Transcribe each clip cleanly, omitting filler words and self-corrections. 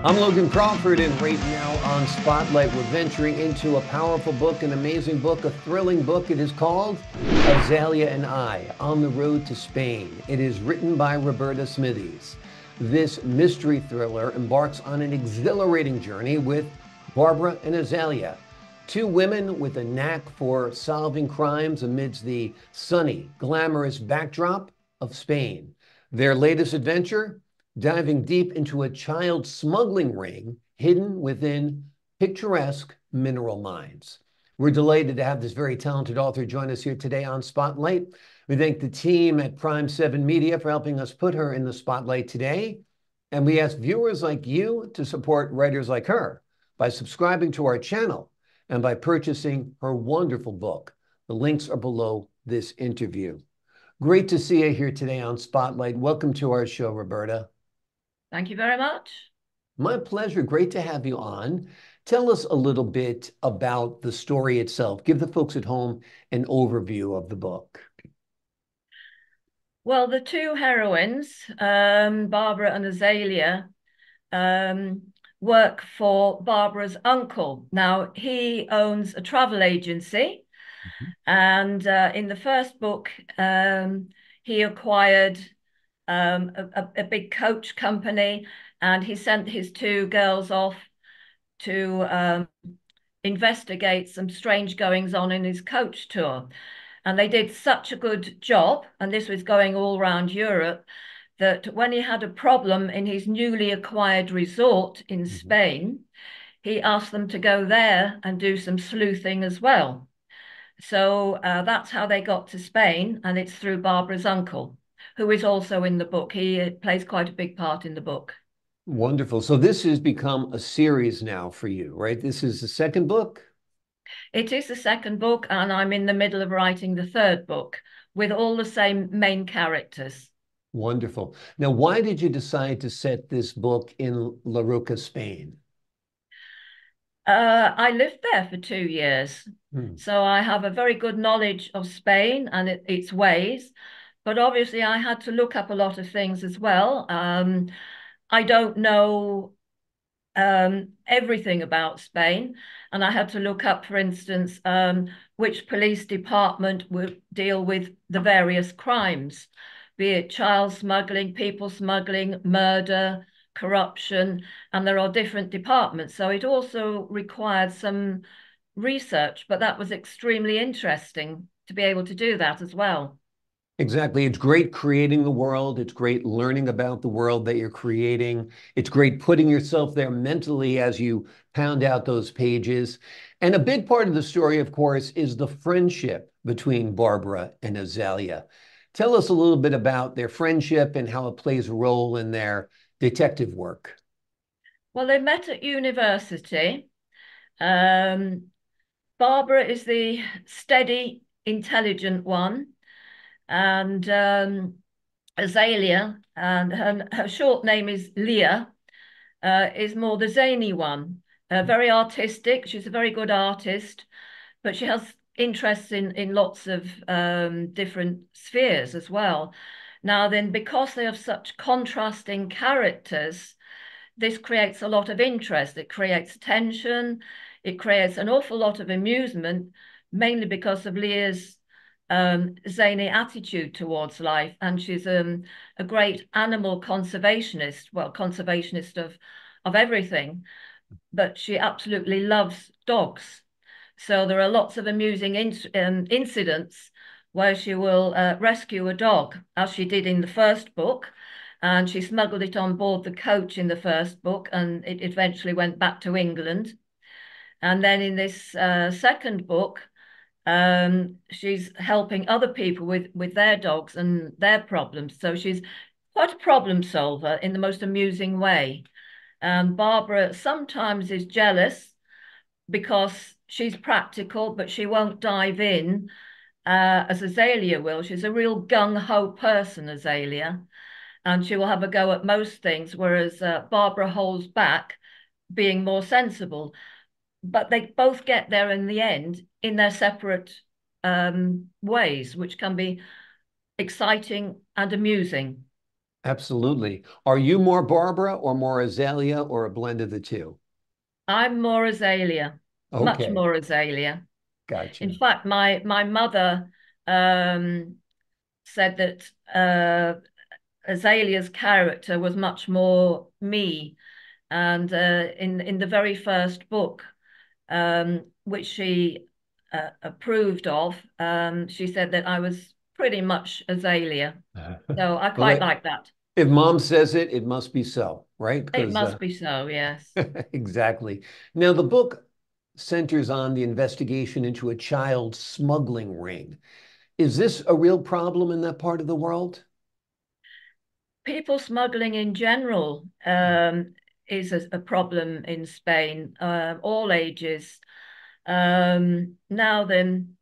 I'm Logan Crawford, and right now on Spotlight, we're venturing into a powerful book, an amazing book, a thrilling book. It is called Azalea and I, On the Road to Spain. It is written by Roberta Smithies. This mystery thriller embarks on an exhilarating journey with Barbara and Azalea, two women with a knack for solving crimes amidst the sunny, glamorous backdrop of Spain. Their latest adventure? Diving deep into a child smuggling ring hidden within picturesque mineral mines. We're delighted to have this very talented author join us here today on Spotlight. We thank the team at Prime 7 Media for helping us put her in the spotlight today. And we ask viewers like you to support writers like her by subscribing to our channel and by purchasing her wonderful book. The links are below this interview. Great to see you here today on Spotlight. Welcome to our show, Roberta. Thank you very much. My pleasure. Great to have you on. Tell us a little bit about the story itself. Give the folks at home an overview of the book. Well, the two heroines, Barbara and Azalea, work for Barbara's uncle. Now, he owns a travel agency, and in the first book, he acquired a big coach company, and he sent his two girls off to investigate some strange goings on in his coach tour. And they did such a good job, and this was going all around Europe, that when he had a problem in his newly acquired resort in Spain, he asked them to go there and do some sleuthing as well. So that's how they got to Spain, and it's through Barbara's uncle, who is also in the book. He plays quite a big part in the book. Wonderful. So this has become a series now for you, right? This is the second book? It is the second book, and I'm in the middle of writing the third book with all the same main characters. Wonderful. Now, why did you decide to set this book in La Roca, Spain? I lived there for 2 years, so I have a very good knowledge of Spain and its ways. But obviously, I had to look up a lot of things as well. I don't know everything about Spain, and I had to look up, for instance, which police department would deal with the various crimes, be it child smuggling, people smuggling, murder, corruption, and there are different departments. So it also required some research, but that was extremely interesting to be able to do that as well. Exactly. It's great creating the world. It's great learning about the world that you're creating. It's great putting yourself there mentally as you pound out those pages. And a big part of the story, of course, is the friendship between Barbara and Azalea. Tell us a little bit about their friendship and how it plays a role in their detective work. Well, they met at university. Um, Barbara is the steady, intelligent one, and Azalea, and her short name is Leah, is more the zany one. Very artistic. She's a very good artist, but she has interests in lots of different spheres as well. Now then, because they have such contrasting characters, this creates a lot of interest. It creates tension. It creates an awful lot of amusement, mainly because of Leah's zany attitude towards life. And she's a great animal conservationist, well, conservationist of everything, but she absolutely loves dogs. So there are lots of amusing incidents where she will rescue a dog, as she did in the first book. And she smuggled it on board the coach in the first book, and it eventually went back to England. And then in this second book, she's helping other people with their dogs and their problems. So she's quite a problem solver in the most amusing way. And Barbara sometimes is jealous because she's practical, but she won't dive in as Azalea will. She's a real gung-ho person, Azalea, and she will have a go at most things, whereas Barbara holds back, being more sensible. But they both get there in the end in their separate ways, which can be exciting and amusing. Absolutely. Are you more Barbara or more Azalea or a blend of the two? I'm more Azalea, much Okay, more Azalea. In gotcha. fact, my mother um, said that Azalea's character was much more me. And in the very first book, which she approved of, she said that I was pretty much Azalea. So I Well, quite like that. if mom says it, it must be so, right? It Because must be so, yes. exactly. Now, the book centers on the investigation into a child smuggling ring. Is this a real problem in that part of the world? People smuggling in general is a problem in Spain, all ages. Now then,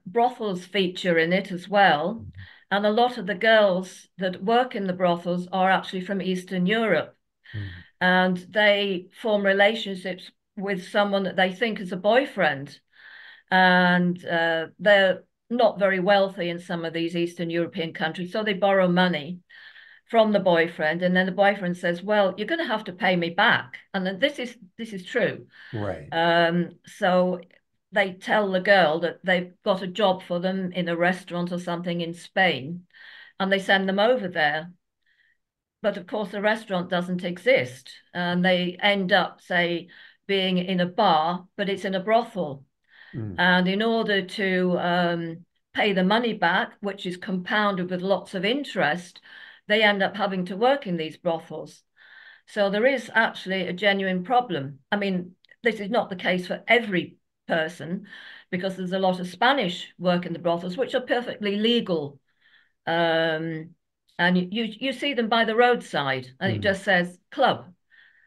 brothels feature in it as well. And a lot of the girls that work in the brothels are actually from Eastern Europe. Mm. And they form relationships with someone that they think is a boyfriend. And they're not very wealthy in some of these Eastern European countries. So they borrow money from the boyfriend, and then the boyfriend says, "Well, you're going to have to pay me back," and then this is true. Right. So they tell the girl that they've got a job for them in a restaurant or something in Spain, and they send them over there. But of course, the restaurant doesn't exist, and they end up, say, being in a bar, but it's in a brothel. Mm. And in order to pay the money back, which is compounded with lots of interest, they end up having to work in these brothels. So there is actually a genuine problem. I mean, this is not the case for every person, because there's a lot of Spanish work in the brothels, which are perfectly legal. Um, and you see them by the roadside, and it Mm. just says club.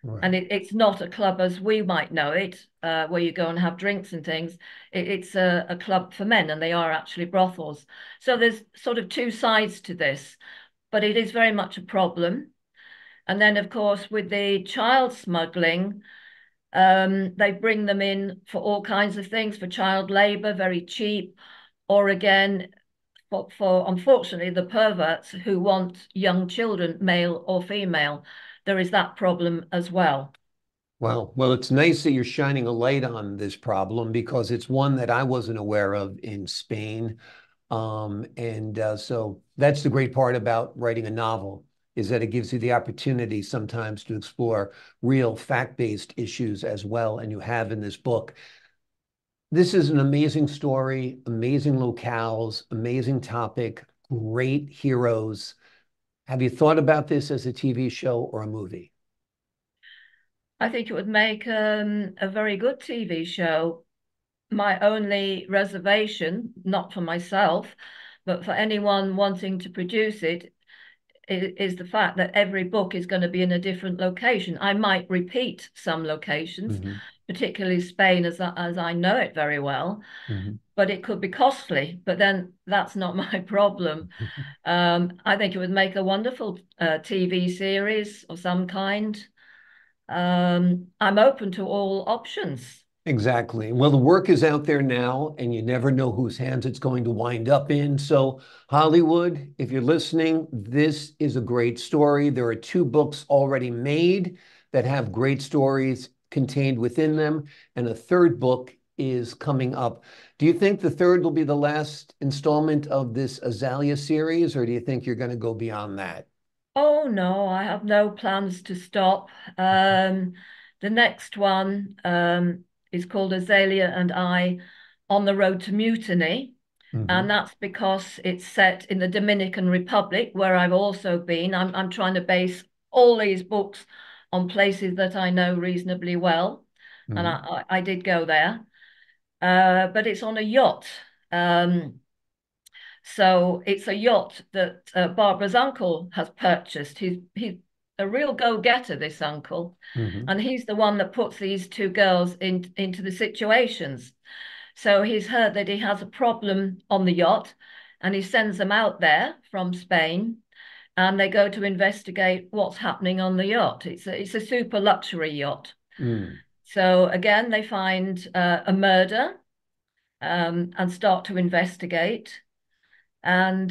And Right. it's not a club as we might know it, where you go and have drinks and things. It's a club for men, and they are actually brothels. So there's sort of two sides to this, but it is very much a problem. And then, of course, with the child smuggling, they bring them in for all kinds of things, for child labor, very cheap, or again, for unfortunately the perverts who want young children, male or female. There is that problem as well. Wow. Well, it's nice that you're shining a light on this problem because it's one that I wasn't aware of in Spain. And so that's the great part about writing a novel is that it gives you the opportunity sometimes to explore real fact-based issues as well, and you have in this book. This is an amazing story, amazing locales, amazing topic, great heroes. Have you thought about this as a TV show or a movie? I think it would make a very good TV show. My only reservation, not for myself, but for anyone wanting to produce it, is the fact that every book is going to be in a different location. I might repeat some locations, Hmm. particularly Spain, as I know it very well, Hmm. but it could be costly. But then that's not my problem. I think it would make a wonderful TV series of some kind. I'm open to all options. Exactly. Well, the work is out there now, and you never know whose hands it's going to wind up in. So, Hollywood, if you're listening, this is a great story. There are two books already made that have great stories contained within them, and a third book is coming up. Do you think the third will be the last installment of this Azalea series, or do you think you're going to go beyond that? Oh no, I have no plans to stop. The next one is called Azalea and I on the Road to Mutiny. And Hmm. that's because it's set in the Dominican Republic, where I've also been. I'm trying to base all these books on places that I know reasonably well. And Hmm. I did go there. But it's on a yacht. Um, so it's a yacht that Barbara's uncle has purchased. He's a real go-getter, this uncle, Hmm. and he's the one that puts these two girls into the situations. So he's heard that he has a problem on the yacht, and he sends them out there from Spain, and they go to investigate what's happening on the yacht. It's a super luxury yacht. Mm. So again, they find a murder and start to investigate. And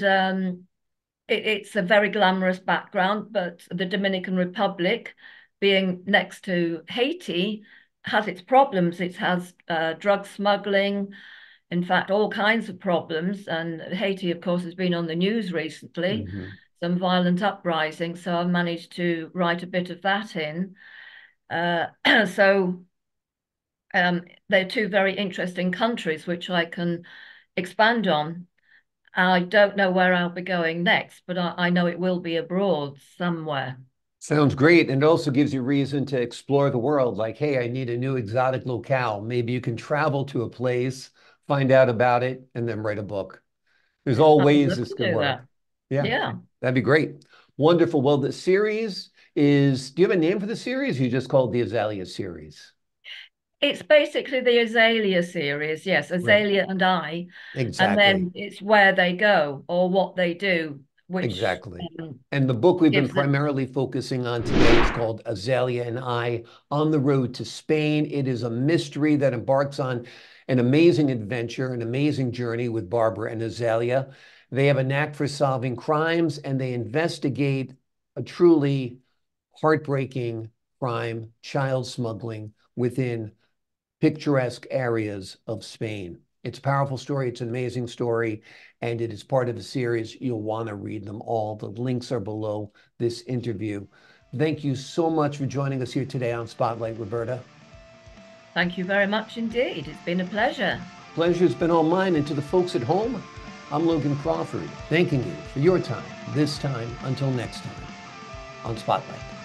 it's a very glamorous background, but the Dominican Republic, being next to Haiti, has its problems. It has drug smuggling, in fact, all kinds of problems. And Haiti, of course, has been on the news recently, some violent uprising. So I've managed to write a bit of that in. So they're two very interesting countries, which I can expand on. I don't know where I'll be going next, but I know it will be abroad somewhere. Sounds great. And it also gives you reason to explore the world. Like, hey, I need a new exotic locale. Maybe you can travel to a place, find out about it, and then write a book. There's all I would ways love this to could do work. that. Yeah, Yeah. that'd be great. Wonderful. Well, the series is, do you have a name for the series? You just called the Azalea series. It's basically the Azalea series, yes, Right. Azalea and I, and Exactly. then it's where they go or what they do, which Exactly. And the book we've been gives it. primarily focusing on today is called Azalea and I on the Road to Spain. It is a mystery that embarks on an amazing adventure, an amazing journey with Barbara and Azalea. They have a knack for solving crimes and they investigate a truly heartbreaking crime, child smuggling within picturesque areas of Spain. It's a powerful story. It's an amazing story, and it is part of a series. You'll want to read them all. The links are below this interview. Thank you so much for joining us here today on Spotlight, Roberta. Thank you very much indeed. It's been a pleasure. Pleasure's been all mine, and to the folks at home, I'm Logan Crawford, thanking you for your time, this time until next time on Spotlight.